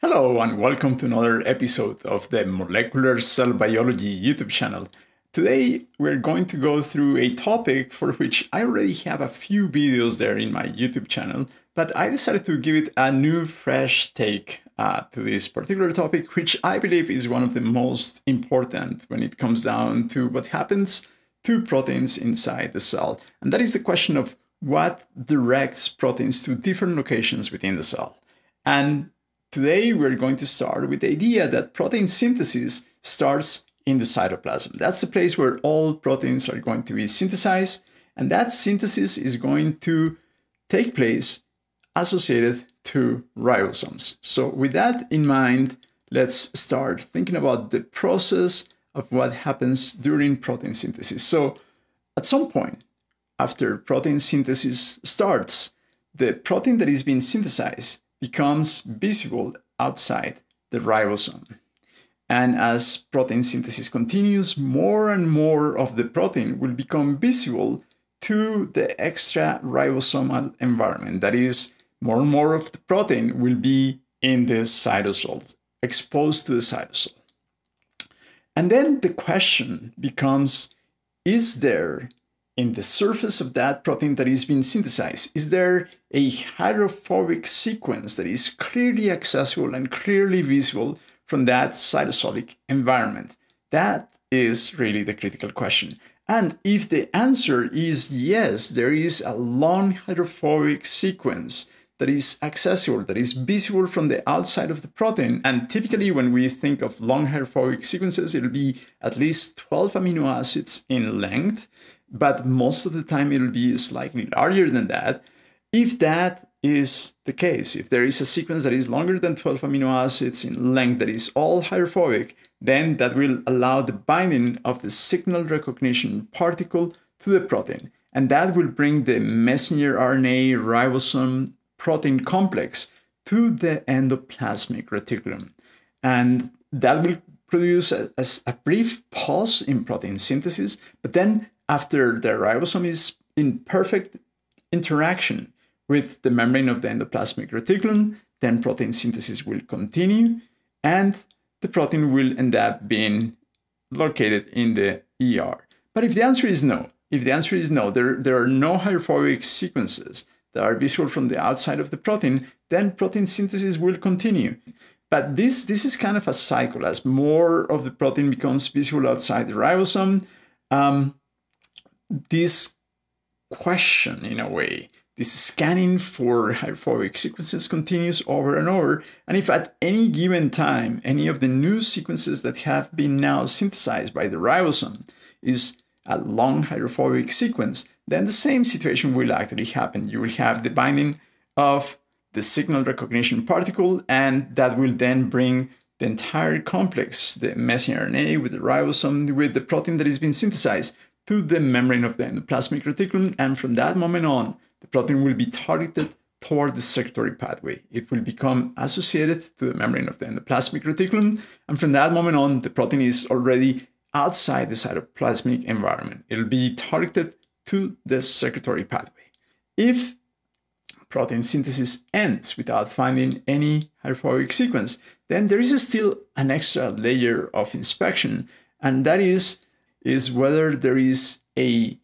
Hello and welcome to another episode of the Molecular Cell Biology YouTube channel. Today we're going to go through a topic for which I already have a few videos there in my YouTube channel, but I decided to give it a new fresh take to this particular topic, which I believe is one of the most important when it comes down to what happens to proteins inside the cell. And that is the question of what directs proteins to different locations within the cell. And today, we're going to start with the idea that protein synthesis starts in the cytoplasm. That's the place where all proteins are going to be synthesized, and that synthesis is going to take place associated to ribosomes. So with that in mind, let's start thinking about the process of what happens during protein synthesis. So at some point, after protein synthesis starts, the protein that is being synthesized becomes visible outside the ribosome. And as protein synthesis continues, more and more of the protein will become visible to the extra ribosomal environment. That is, more and more of the protein will be in the cytosol, exposed to the cytosol. And then the question becomes, is there in the surface of that protein that is being synthesized, is there a hydrophobic sequence that is clearly accessible and clearly visible from that cytosolic environment? That is really the critical question. And if the answer is yes, there is a long hydrophobic sequence that is accessible, that is visible from the outside of the protein. And typically when we think of long hydrophobic sequences, it'll be at least 12 amino acids in length, but most of the time it'll be slightly larger than that. If that is the case, if there is a sequence that is longer than 12 amino acids in length that is all hydrophobic, then that will allow the binding of the signal recognition particle to the protein. And that will bring the messenger RNA ribosome protein complex to the endoplasmic reticulum. And that will produce a brief pause in protein synthesis, but then after the ribosome is in perfect interaction with the membrane of the endoplasmic reticulum, then protein synthesis will continue and the protein will end up being located in the ER. But if the answer is no, there are no hydrophobic sequences that are visible from the outside of the protein, then protein synthesis will continue. But this is kind of a cycle. As more of the protein becomes visible outside the ribosome, this question, in a way, this scanning for hydrophobic sequences continues over and over. And if at any given time, any of the new sequences that have been now synthesized by the ribosome is a long hydrophobic sequence, then the same situation will actually happen. You will have the binding of the signal recognition particle, and that will then bring the entire complex, the messenger RNA with the ribosome, with the protein that is being synthesized, to the membrane of the endoplasmic reticulum, and from that moment on, the protein will be targeted toward the secretory pathway. It will become associated to the membrane of the endoplasmic reticulum, and from that moment on, the protein is already outside the cytoplasmic environment. It'll be targeted to the secretory pathway. If protein synthesis ends without finding any hydrophobic sequence, then there is still an extra layer of inspection, and that is whether there is a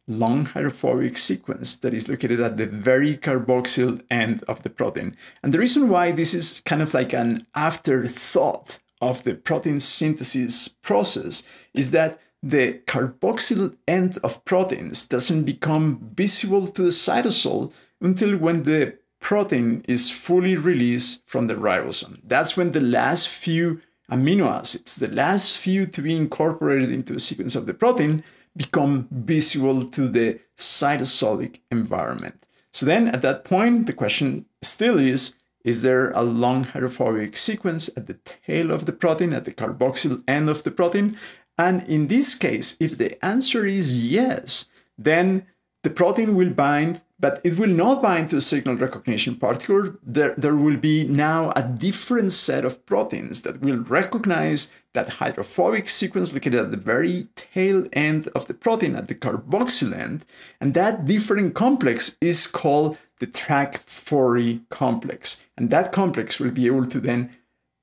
long hydrophobic sequence that is located at the very carboxyl end of the protein. And the reason why this is kind of like an afterthought of the protein synthesis process is that the carboxyl end of proteins doesn't become visible to the cytosol until when the protein is fully released from the ribosome. That's when the last few amino acids, the last few to be incorporated into the sequence of the protein, become visible to the cytosolic environment. So then at that point, the question still is there a long hydrophobic sequence at the tail of the protein, at the carboxyl end of the protein? And in this case, if the answer is yes, then the protein will bind, but it will not bind to the signal recognition particle. There will be now a different set of proteins that will recognize that hydrophobic sequence located at the very tail end of the protein, at the carboxyl end, and that different complex is called the TRAC40 complex. And that complex will be able to then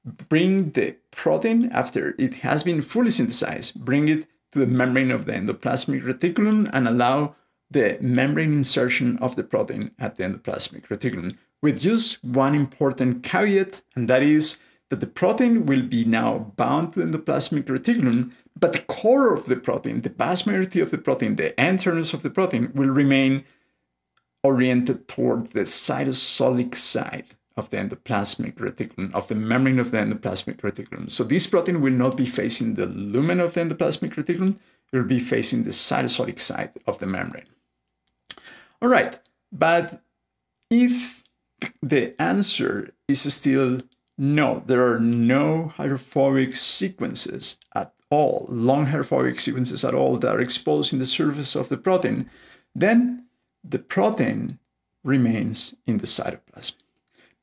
bring the protein, after it has been fully synthesized, bring it to the membrane of the endoplasmic reticulum and allow the membrane insertion of the protein at the endoplasmic reticulum, with just one important caveat, and that is that the protein will be now bound to the endoplasmic reticulum, but the core of the protein, the vast majority of the protein, the N-terminus of the protein, will remain oriented toward the cytosolic side of the endoplasmic reticulum, of the membrane of the endoplasmic reticulum. So this protein will not be facing the lumen of the endoplasmic reticulum, it will be facing the cytosolic side of the membrane. All right, but if the answer is still no, there are no hydrophobic sequences at all, long hydrophobic sequences at all that are exposed in the surface of the protein, then the protein remains in the cytoplasm.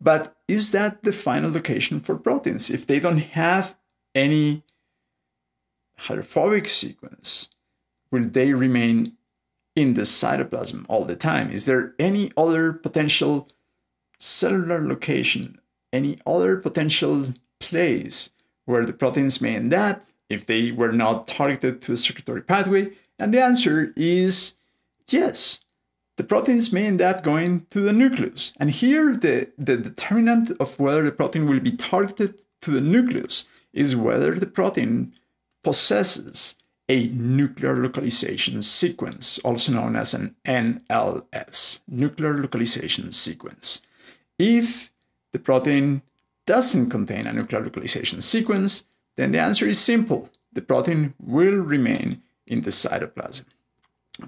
But is that the final location for proteins? If they don't have any hydrophobic sequence, will they remain in the cytoplasm all the time? Is there any other potential cellular location, any other potential place where the proteins may end up if they were not targeted to a circulatory pathway? And the answer is yes. The proteins may end up going to the nucleus. And here, the determinant of whether the protein will be targeted to the nucleus is whether the protein possesses a nuclear localization sequence, also known as an NLS, nuclear localization sequence. If the protein doesn't contain a nuclear localization sequence, then the answer is simple. The protein will remain in the cytoplasm.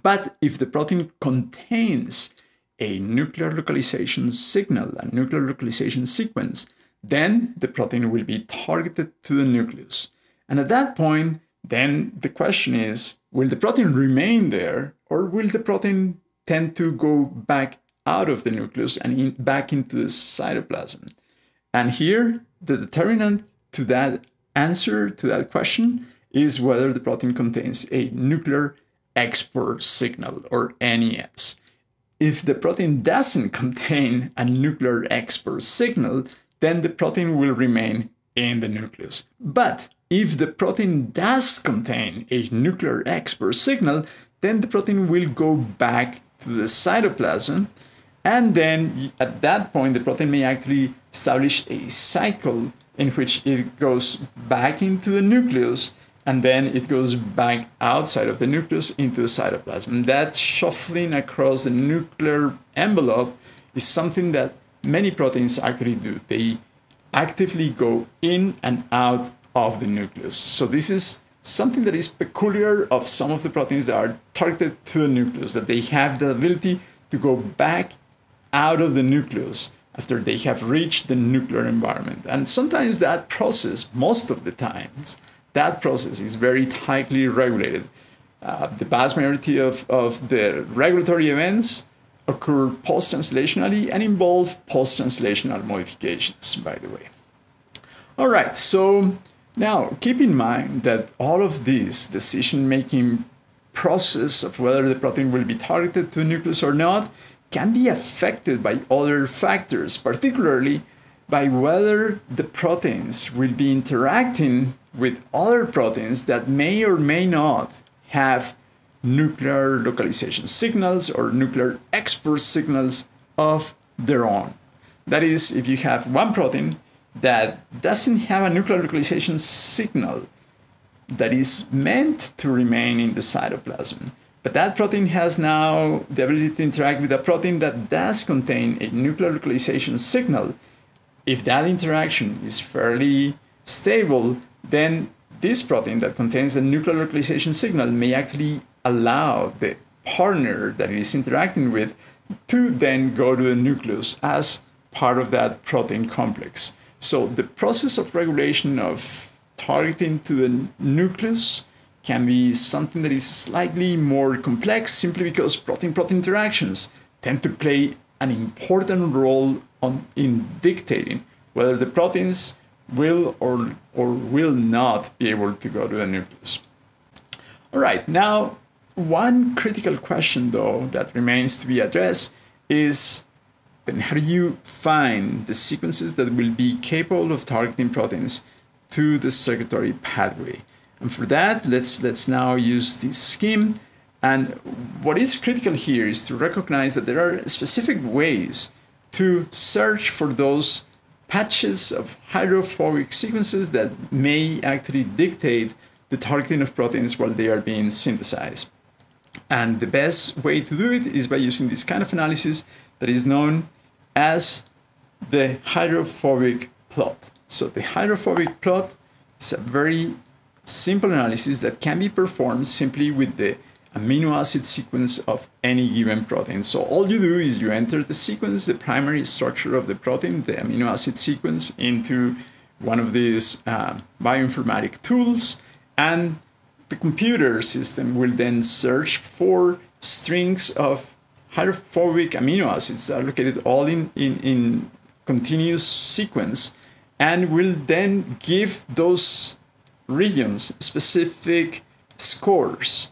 But if the protein contains a nuclear localization signal, a nuclear localization sequence, then the protein will be targeted to the nucleus. And at that point, then the question is, will the protein remain there, or will the protein tend to go back out of the nucleus and back into the cytoplasm? And here, the determinant to that answer, to that question, is whether the protein contains a nuclear export signal, or NES. If the protein doesn't contain a nuclear export signal, then the protein will remain in the nucleus. But if the protein does contain a nuclear export signal, then the protein will go back to the cytoplasm, and then at that point the protein may actually establish a cycle in which it goes back into the nucleus, and then it goes back outside of the nucleus into the cytoplasm. That shuffling across the nuclear envelope is something that many proteins actually do. They actively go in and out of the nucleus. So this is something that is peculiar of some of the proteins that are targeted to the nucleus, that they have the ability to go back out of the nucleus after they have reached the nuclear environment. And sometimes that process, most of the times, that process is very tightly regulated. The vast majority of the regulatory events occur post-translationally and involve post-translational modifications, by the way. All right, so now keep in mind that all of this decision-making process of whether the protein will be targeted to the nucleus or not can be affected by other factors, particularly by whether the proteins will be interacting with other proteins that may or may not have nuclear localization signals or nuclear export signals of their own. That is, if you have one protein that doesn't have a nuclear localization signal that is meant to remain in the cytoplasm, but that protein has now the ability to interact with a protein that does contain a nuclear localization signal. If that interaction is fairly stable, then this protein that contains the nuclear localization signal may actually allow the partner that it is interacting with to then go to the nucleus as part of that protein complex. So the process of regulation of targeting to the nucleus can be something that is slightly more complex, simply because protein-protein interactions tend to play an important role in dictating whether the proteins will or will not be able to go to the nucleus. All right, now one critical question though that remains to be addressed is then how do you find the sequences that will be capable of targeting proteins to the circulatory pathway? And for that, let's now use this scheme. And what is critical here is to recognize that there are specific ways to search for those patches of hydrophobic sequences that may actually dictate the targeting of proteins while they are being synthesized. And the best way to do it is by using this kind of analysis that is known as the hydrophobic plot. So the hydrophobic plot is a very simple analysis that can be performed simply with the amino acid sequence of any given protein. So all you do is you enter the sequence, the primary structure of the protein, the amino acid sequence, into one of these bioinformatic tools, and the computer system will then search for strings of hydrophobic amino acids that are located all in continuous sequence, and will then give those regions specific scores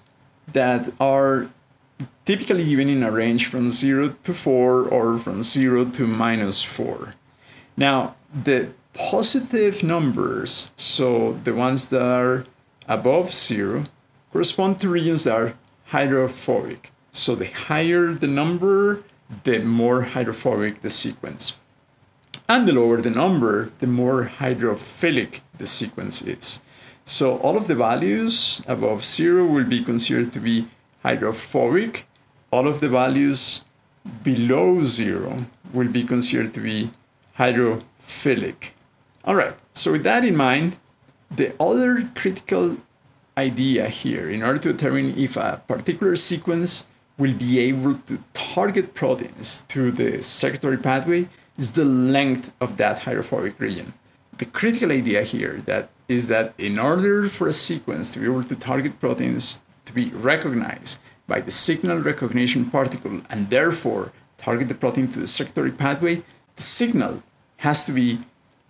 that are typically given in a range from 0 to 4 or from 0 to -4. Now, the positive numbers, so the ones that are above 0, correspond to regions that are hydrophobic. So the higher the number, the more hydrophobic the sequence. And the lower the number, the more hydrophilic the sequence is. So all of the values above 0 will be considered to be hydrophobic. All of the values below 0 will be considered to be hydrophilic. All right, so with that in mind, the other critical idea here, in order to determine if a particular sequence will be able to target proteins to the circulatory pathway, is the length of that hydrophobic region. The critical idea here is that in order for a sequence to be able to target proteins to be recognized by the signal recognition particle and therefore target the protein to the circulatory pathway, the signal has to be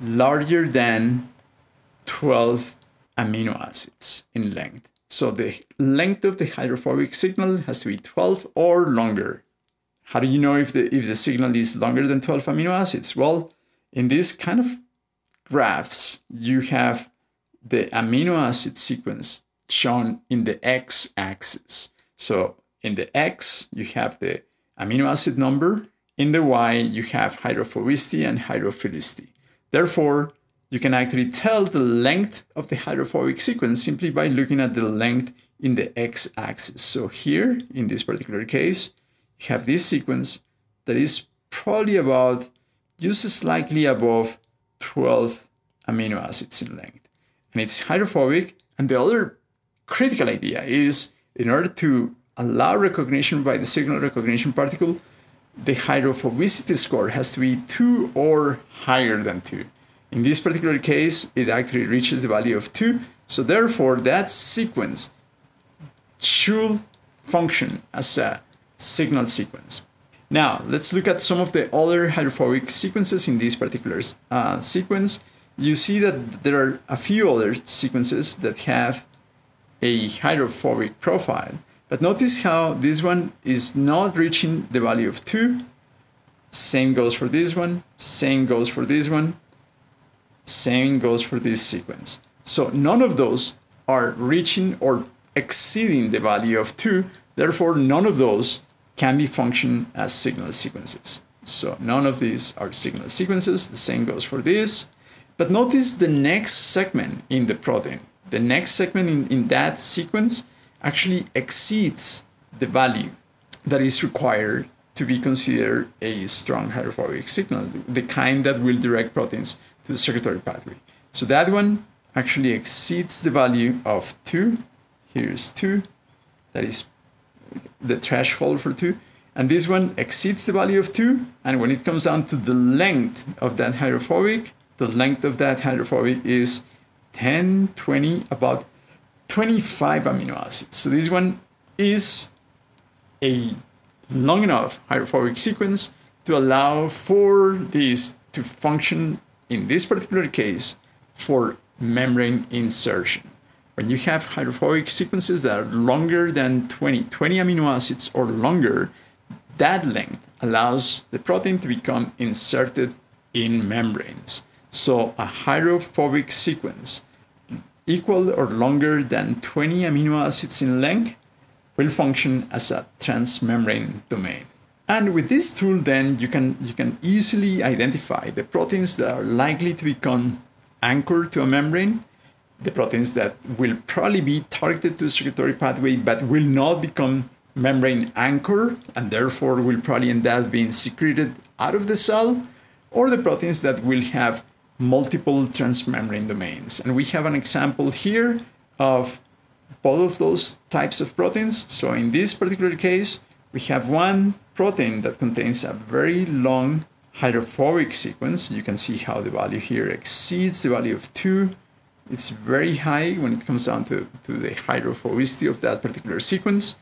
larger than 12 amino acids in length. So the length of the hydrophobic signal has to be 12 or longer. How do you know if the signal is longer than 12 amino acids? Well, in this kind of graphs, you have the amino acid sequence shown in the x-axis. So in the x, you have the amino acid number. In the y, you have hydrophobicity and hydrophilicity. Therefore, you can actually tell the length of the hydrophobic sequence simply by looking at the length in the x-axis. So here, in this particular case, you have this sequence that is probably about just slightly above 12 amino acids in length. And it's hydrophobic. And the other critical idea is, in order to allow recognition by the signal recognition particle, the hydrophobicity score has to be 2 or higher than 2. In this particular case, it actually reaches the value of 2. So therefore, that sequence should function as a signal sequence. Now, let's look at some of the other hydrophobic sequences in this particular sequence. You see that there are a few other sequences that have a hydrophobic profile. But notice how this one is not reaching the value of 2. Same goes for this one. Same goes for this one. Same goes for this sequence. So none of those are reaching or exceeding the value of 2. Therefore, none of those can be functioned as signal sequences. So none of these are signal sequences. The same goes for this. But notice the next segment in the protein. The next segment in that sequence actually exceeds the value that is required to be considered a strong hydrophobic signal, the kind that will direct proteins to the circulatory pathway. So that one actually exceeds the value of 2. Here's 2. That is the threshold for 2. And this one exceeds the value of 2. And when it comes down to the length of that hydrophobic, the length of that hydrophobic is 10, 20, about 25 amino acids. So this one is a long enough hydrophobic sequence to allow for this to function, in this particular case, for membrane insertion. When you have hydrophobic sequences that are longer than 20 amino acids or longer, that length allows the protein to become inserted in membranes. So a hydrophobic sequence equal or longer than 20 amino acids in length will function as a transmembrane domain. And with this tool, then you can easily identify the proteins that are likely to become anchored to a membrane, the proteins that will probably be targeted to a circulatory pathway but will not become membrane anchor and therefore will probably end up being secreted out of the cell, or the proteins that will have multiple transmembrane domains. And we have an example here of both of those types of proteins. So in this particular case, we have one protein that contains a very long hydrophobic sequence. You can see how the value here exceeds the value of 2. It's very high when it comes down to the hydrophobicity of that particular sequence.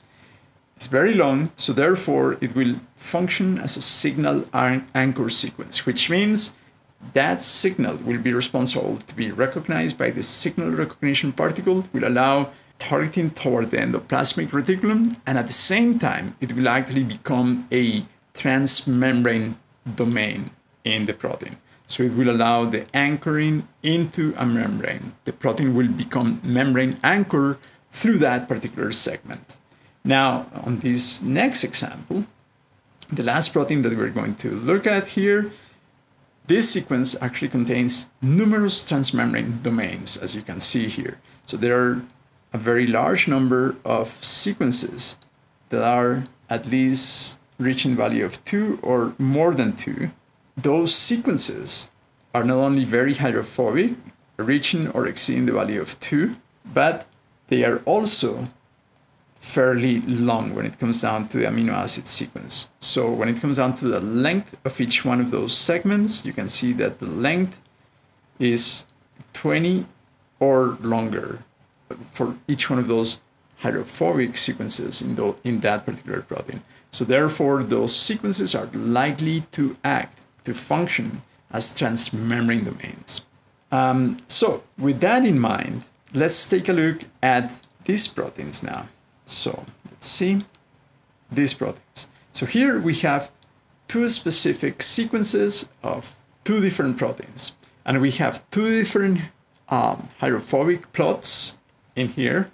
It's very long, so therefore it will function as a signal anchor sequence, which means that signal will be responsible to be recognized by the signal recognition particle, will allow targeting toward the endoplasmic reticulum, and at the same time, it will actually become a transmembrane domain in the protein. So it will allow the anchoring into a membrane. The protein will become membrane anchor through that particular segment. Now, on this next example, the last protein that we're going to look at here, this sequence actually contains numerous transmembrane domains, as you can see here. So there are a very large number of sequences that are at least reaching value of 2 or more than 2. Those sequences are not only very hydrophobic, reaching or exceeding the value of 2, but they are also fairly long when it comes down to the amino acid sequence. So when it comes down to the length of each one of those segments, you can see that the length is 20 or longer for each one of those hydrophobic sequences in that particular protein. So therefore, those sequences are likely to function as transmembrane domains. So with that in mind, let's take a look at these proteins now. So let's see these proteins. So here we have two specific sequences of two different proteins, and we have two different hydrophobic plots in here,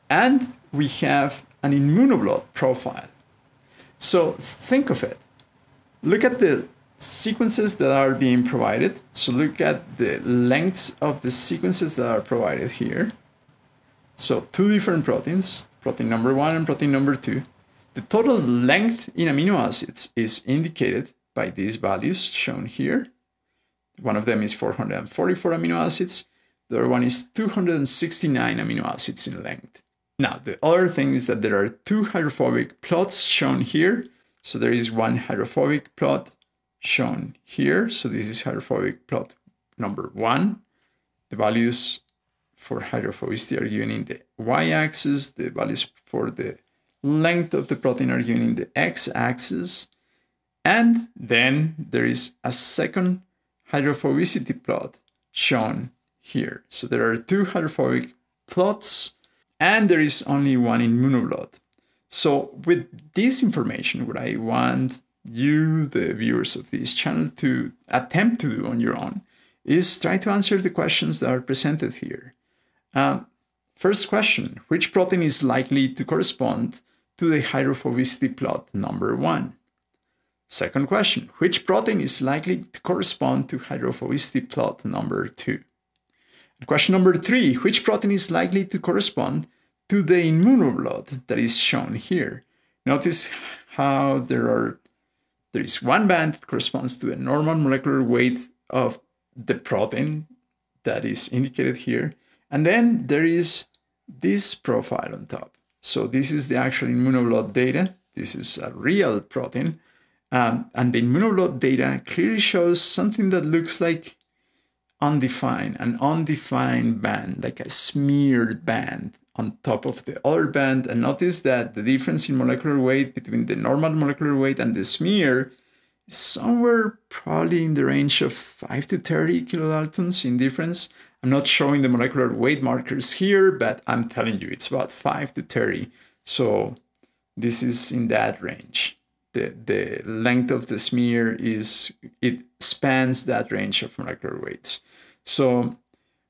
and we have an immunoblot profile. So think of it. Look at the sequences that are being provided. So look at the lengths of the sequences that are provided here. So two different proteins, protein number 1 and protein number 2. The total length in amino acids is indicated by these values shown here. One of them is 444 amino acids. The other one is 269 amino acids in length. Now, the other thing is that there are two hydrophobic plots shown here. So there is one hydrophobic plot shown here. So this is hydrophobic plot number 1. The values for hydrophobicity are given in the y-axis. The values for the length of the protein are given in the x-axis. And then there is a second hydrophobicity plot shown here. So there are two hydrophobic plots, and there is only one immunoblot. So with this information, what I want you, the viewers of this channel, to attempt to do on your own is try to answer the questions that are presented here. First question, which protein is likely to correspond to the hydrophobicity plot number 1? Second question, which protein is likely to correspond to hydrophobicity plot number 2? And question number 3, which protein is likely to correspond to the immunoblot that is shown here? Notice how there is one band that corresponds to the normal molecular weight of the protein that is indicated here. And then there is this profile on top. So this is the actual immunoblot data. This is a real protein. And the immunoblot data clearly shows something that looks like an undefined band, like a smeared band on top of the other band. And notice that the difference in molecular weight between the normal molecular weight and the smear is somewhere probably in the range of 5 to 30 kilodaltons in difference. I'm not showing the molecular weight markers here, but I'm telling you it's about 5 to 30. So this is in that range. the length of the smear it spans that range of molecular weights. So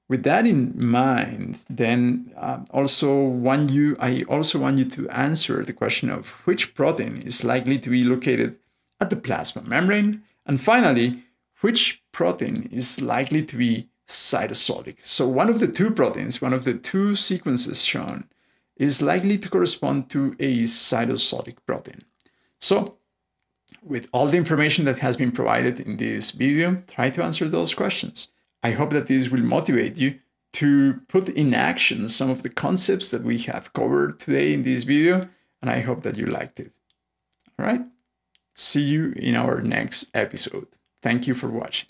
with that in mind, then I also want you to answer the question of which protein is likely to be located at the plasma membrane, and finally, which protein is likely to be cytosolic. So one of the two proteins, one of the two sequences shown, is likely to correspond to a cytosolic protein. So with all the information that has been provided in this video, try to answer those questions. I hope that this will motivate you to put in action some of the concepts that we have covered today in this video, and I hope that you liked it. All right, see you in our next episode. Thank you for watching.